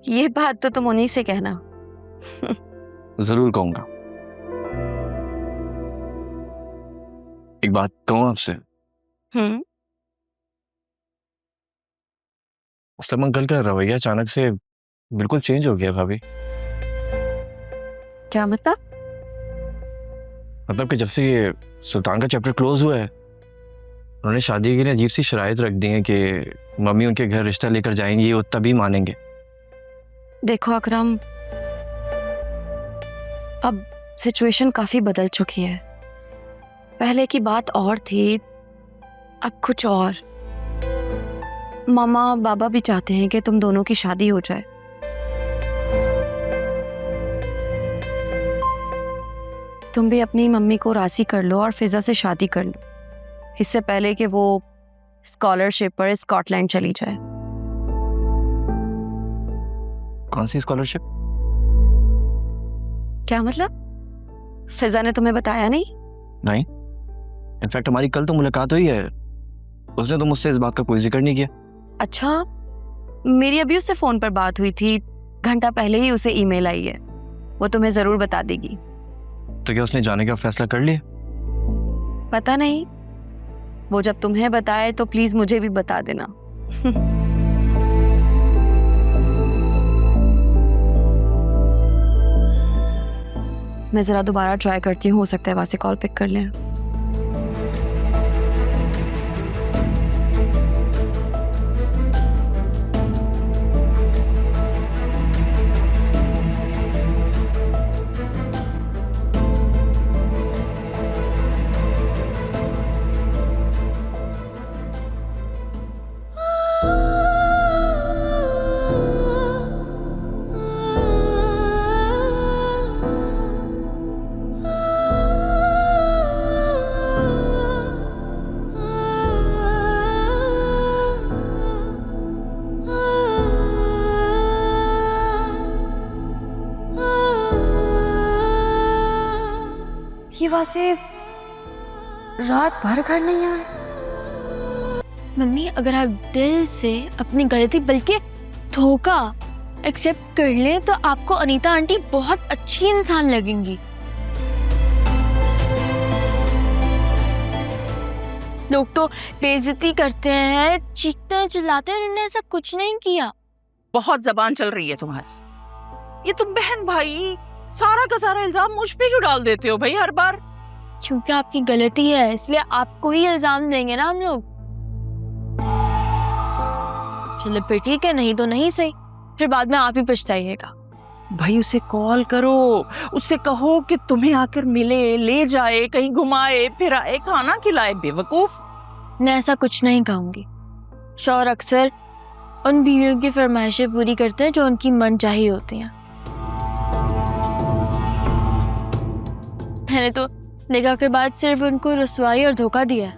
ये बात तो तुम उन्हीं से कहना। जरूर कहूंगा। एक बात कहूँ आपसे? असलम अंकल का रवैया अचानक से बिल्कुल चेंज हो गया भाभी। क्या मतलब? मतलब कि जब से ये सुल्तान का चैप्टर क्लोज हुआ है, उन्होंने शादी के लिए अजीब सी शराइत रख दी है कि मम्मी उनके घर रिश्ता लेकर जाएंगी, वो तभी मानेंगे। देखो अकरम, अब सिचुएशन काफी बदल चुकी है। पहले की बात और थी, अब कुछ और। मामा बाबा भी चाहते हैं कि तुम दोनों की शादी हो जाए। तुम भी अपनी मम्मी को राजी कर लो और फिजा से शादी कर लो, इससे पहले कि वो स्कॉलरशिप पर स्कॉटलैंड चली जाए। कौन सी स्कॉलरशिप? क्या मतलब? फिजा ने तुम्हें बताया नहीं? नहीं, इनफैक्ट हमारी कल तो मुलाकात हुई है, उसने तो मुझसे इस बात का कोई जिक्र नहीं किया। अच्छा, मेरी अभी उससे फोन पर बात हुई थी, घंटा पहले ही उसे ईमेल आई है, वो तुम्हें जरूर बता देगी। तो क्या उसने जाने का फैसला कर लिया? पता नहीं, वो जब तुम्हें बताए तो प्लीज मुझे भी बता देना। मैं जरा दोबारा ट्राई करती हूँ, हो सकता है वहां से कॉल पिक कर लें। ये वहां से रात भर घर नहीं आए। मम्मी, अगर आप दिल से अपनी गलती बल्कि धोखा एक्सेप्ट कर लें तो आपको अनीता आंटी बहुत अच्छी इंसान लगेंगी। लोग तो बेइज्जती करते हैं, चीखते हैं, चिल्लाते हैं, उन्होंने ऐसा कुछ नहीं किया। बहुत जबान चल रही है तुम्हारी। ये तुम बहन भाई सारा का सारा इल्जाम मुझ पे क्यों डाल देते हो भाई हर बार? क्योंकि आपकी गलती है, इसलिए आपको ही इल्जाम देंगे ना हम लोग। चलो फिर ठीक है, नहीं तो नहीं सही, फिर बाद में आप ही पछताइएगा। भाई उसे कॉल करो, उससे कहो कि तुम्हें आकर मिले, ले जाए, कहीं घुमाए फिराए, खाना खिलाए। बेवकूफ। मैं ऐसा कुछ नहीं कहूंगी। शौहर अक्सर उन बीवियों की फरमाइशें पूरी करते हैं जो उनकी मनचाही होती हैं। मैंने तो निकाह के बाद सिर्फ उनको रुसवाई और धोखा दिया है।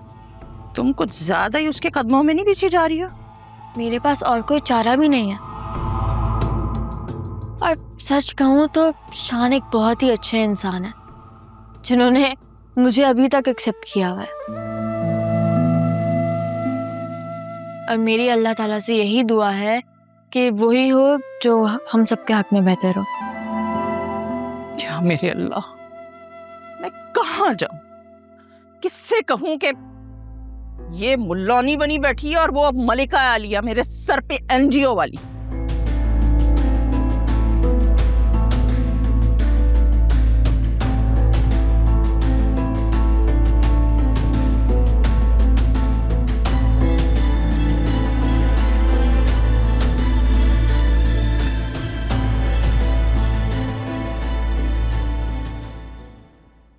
तुम कुछ ज्यादा ही उसके कदमों में नहीं पीछे जा रही हो? मेरे पास और कोई चारा भी नहीं है। और सच कहूँ तो शान एक बहुत ही अच्छे इंसान है जिन्होंने मुझे अभी तक एक्सेप्ट किया हुआ है। और मेरी अल्लाह ताला से यही दुआ है कि वही हो जो हम सबके हक में बेहतर हो। क्या मेरे अल्लाह, मैं कहाँ जाऊं, किससे कहूं कि ये मुल्लानी बनी बैठी है और वो अब मलिका आलिया मेरे सर पे एनजीओ वाली।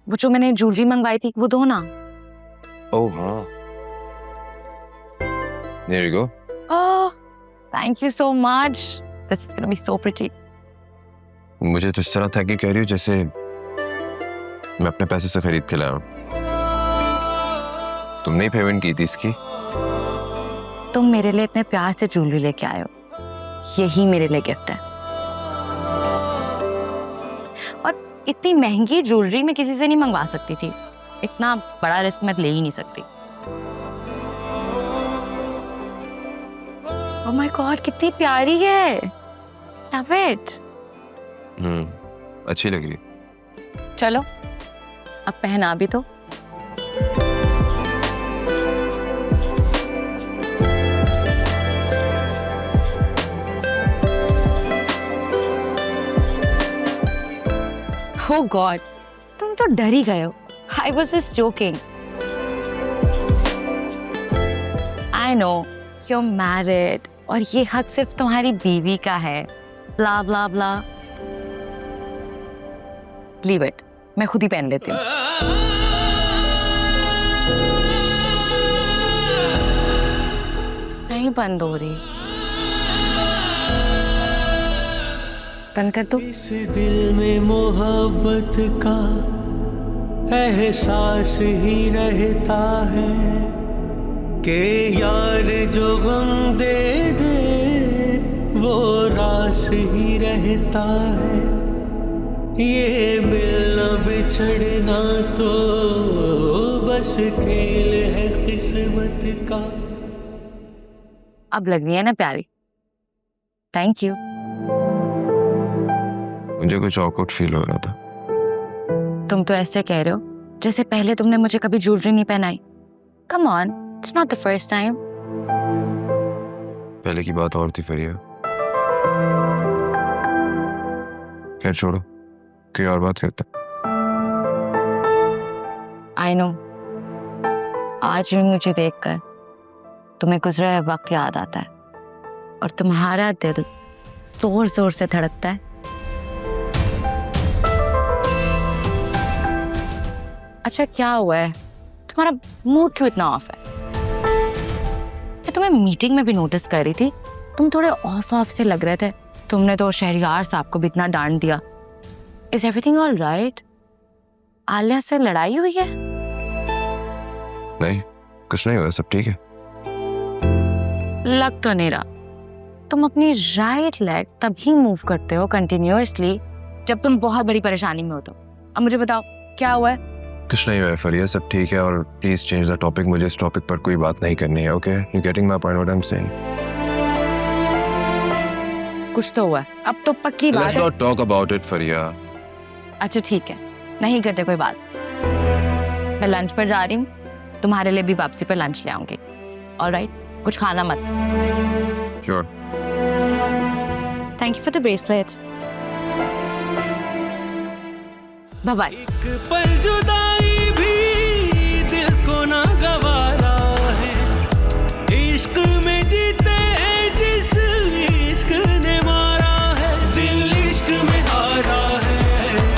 वो जो मैंने ज्वेलरी मंगवाई थी वो दो ना। ओह हाँ, there you go. Oh, thank you so much. This is gonna be so pretty. मुझे तो इस तरह था कि कह रही हो जैसे मैं अपने पैसे से खरीद के लाया हूँ। तुमने ही पेमेंट की थी इसकी। तुम मेरे लिए इतने प्यार से ज्वेलरी लेके आए हो, यही मेरे लिए गिफ्ट है। और इतनी महंगी ज्वेलरी मैं किसी से नहीं मंगवा सकती थी, इतना बड़ा रिस्क मैं ले ही नहीं सकती। ओह माय गॉड, कितनी प्यारी है। Love it. अच्छी लग रही। चलो अब पहना भी तो। Oh God, तुम तो डर ही गए हो। I was just joking. I know you're married और ये हक सिर्फ तुम्हारी बीवी का है। Blah blah blah. Leave it. मैं खुद ही पहन लेती हूँ। नहीं बंद हो रही। बंद कर दो। इस दिल में मोहब्बत का एहसास ही रहता है कि यार जो गम दे दे वो रास ही रहता है। ये मिलना बिछड़ना तो बस खेल है किस्मत का। अब लग रही है ना प्यारी। Thank you. मुझे कुछ ऑकवर्ड फील हो रहा था। तुम तो ऐसे कह रहे हो जैसे पहले तुमने मुझे कभी ज्वेलरी नहीं पहनाई। Come on, it's not the first time. पहले की बात और थी फरिया। खैर छोड़ो, कोई और बात करते। I know. आज भी मुझे देखकर तुम्हें गुजरा हुआ वक्त याद आता है और तुम्हारा दिल जोर जोर से धड़कता है। अच्छा क्या हुआ है? तुम्हारा मूड क्यों इतना ऑफ है? मैं तुम्हें मीटिंग में भी नोटिस कर रही थी, तुम थोड़े ऑफ से लग रहे थे। तुमने तो शहरियार साहब को भी इतना डांट दिया। Is everything all right? Alia से लड़ाई हुई है? नहीं, कुछ नहीं हुआ, सब ठीक है। लग तो नहीं रहा। तुम अपनी राइट लेग तभी मूव करते हो कंटिन्यूअसली जब तुम बहुत बड़ी परेशानी में हो तो। अब मुझे बताओ क्या हुआ है? कुछ नहीं हुआ है फरिया, सब ठीक है। और प्लीज चेंज द टॉपिक, मुझे इस टॉपिक पर कोई बात नहीं करनी है। Okay, you getting my point what I am saying? कुछ तो हुआ है, अब तो पक्की बात लेट्स है। नॉट टॉक अबाउट इट फरिया। अच्छा ठीक है, नहीं करते कोई बात। मैं लंच पर जा रही हूँ, तुम्हारे लिए भी वापसी पर लंच ले आऊंगी। ऑलराइट, कुछ खाना मत। Sure. Thank you for the bracelet. Bye bye. एक पल जुदा